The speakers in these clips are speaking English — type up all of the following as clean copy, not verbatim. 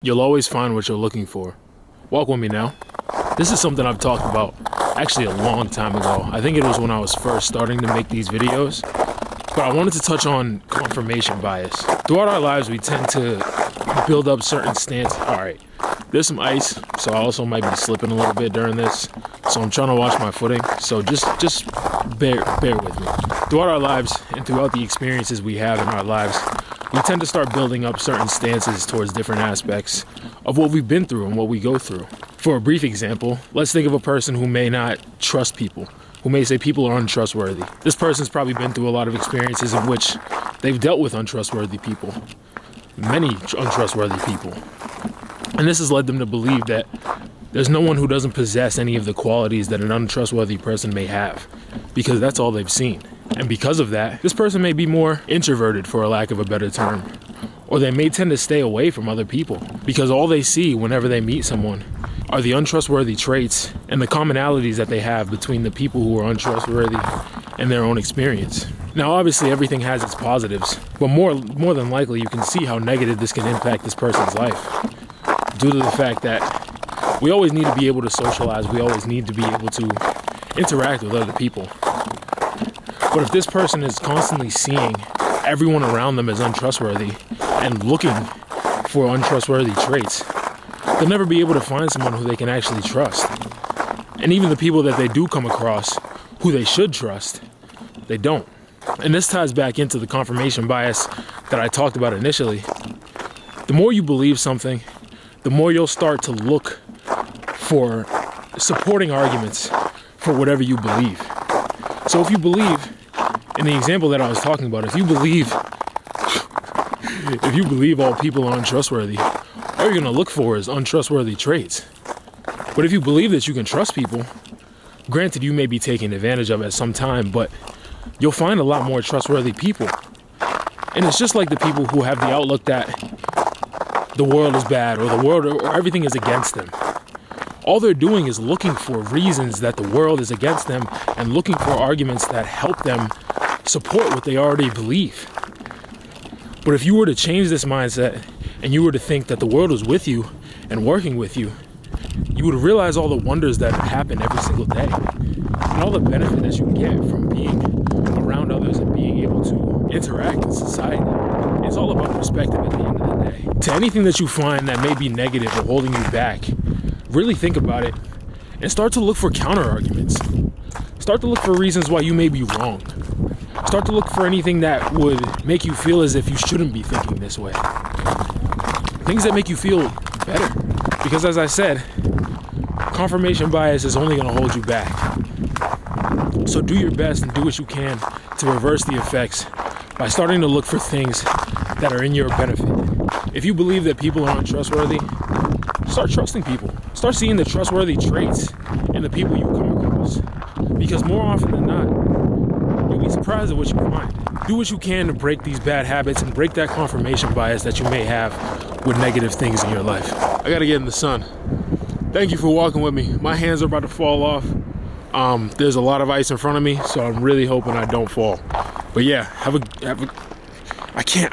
You'll always find what you're looking for. Walk with me now. This is something I've talked about actually a long time ago. I think it was when I was first starting to make these videos. But I wanted to touch on confirmation bias. Throughout our lives, we tend to build up certain stances. All right, there's some ice, so I also might be slipping a little bit during this. So I'm trying to watch my footing. So just bear with me. Throughout our lives and throughout the experiences we have in our lives, we tend to start building up certain stances towards different aspects of what we've been through and what we go through. For a brief example, let's think of a person who may not trust people, who may say people are untrustworthy. This person's probably been through a lot of experiences in which they've dealt with untrustworthy people, many untrustworthy people. And this has led them to believe that there's no one who doesn't possess any of the qualities that an untrustworthy person may have, because that's all they've seen. And because of that, this person may be more introverted, for a lack of a better term, or they may tend to stay away from other people because all they see whenever they meet someone are the untrustworthy traits and the commonalities that they have between the people who are untrustworthy and their own experience. Now, obviously, everything has its positives, but more than likely, you can see how negative this can impact this person's life due to the fact that we always need to be able to socialize. We always need to be able to interact with other people. But if this person is constantly seeing everyone around them as untrustworthy and looking for untrustworthy traits, they'll never be able to find someone who they can actually trust. And even the people that they do come across who they should trust, they don't. And this ties back into the confirmation bias that I talked about initially. The more you believe something, the more you'll start to look for supporting arguments for whatever you believe. So if you believe, in the example that I was talking about, if you believe all people are untrustworthy, all you're gonna look for is untrustworthy traits. But if you believe that you can trust people, granted you may be taken advantage of at some time, but you'll find a lot more trustworthy people. And it's just like the people who have the outlook that the world is bad or everything is against them. All they're doing is looking for reasons that the world is against them and looking for arguments that help them support what they already believe. But if you were to change this mindset and you were to think that the world was with you and working with you, you would realize all the wonders that happen every single day and all the benefit that you get from being around others and being able to interact in society. It's all about perspective at the end of the day. To anything that you find that may be negative or holding you back, really think about it and start to look for counter arguments. Start to look for reasons why you may be wrong. Start to look for anything that would make you feel as if you shouldn't be thinking this way. Things that make you feel better. Because as I said, confirmation bias is only going to hold you back. So do your best and do what you can to reverse the effects by starting to look for things that are in your benefit. If you believe that people are untrustworthy, start trusting people. Start seeing the trustworthy traits in the people you come across. Because more often than not, you'll be surprised at what you find. Do what you can to break these bad habits and break that confirmation bias that you may have with negative things in your life. I gotta get in the sun. Thank you for walking with me. My hands are about to fall off. There's a lot of ice in front of me, so I'm really hoping I don't fall. But yeah,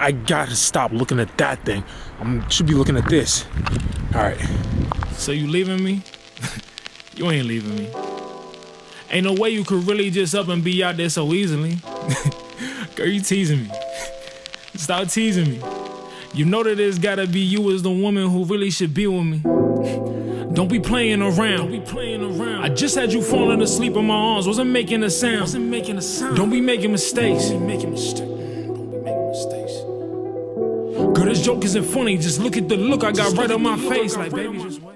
I gotta stop looking at that thing. I should be looking at this. All right. So you leaving me? You ain't leaving me. Ain't no way you could really just up and be out there so easily. Girl, you teasing me. Stop teasing me. You know that it's gotta be you as the woman who really should be with me. Don't be playing around. I just had you falling asleep in my arms. Wasn't making a sound. Don't be making mistakes. Girl, this joke isn't funny. Just look at the look I got right on my face. Like, baby, just wait.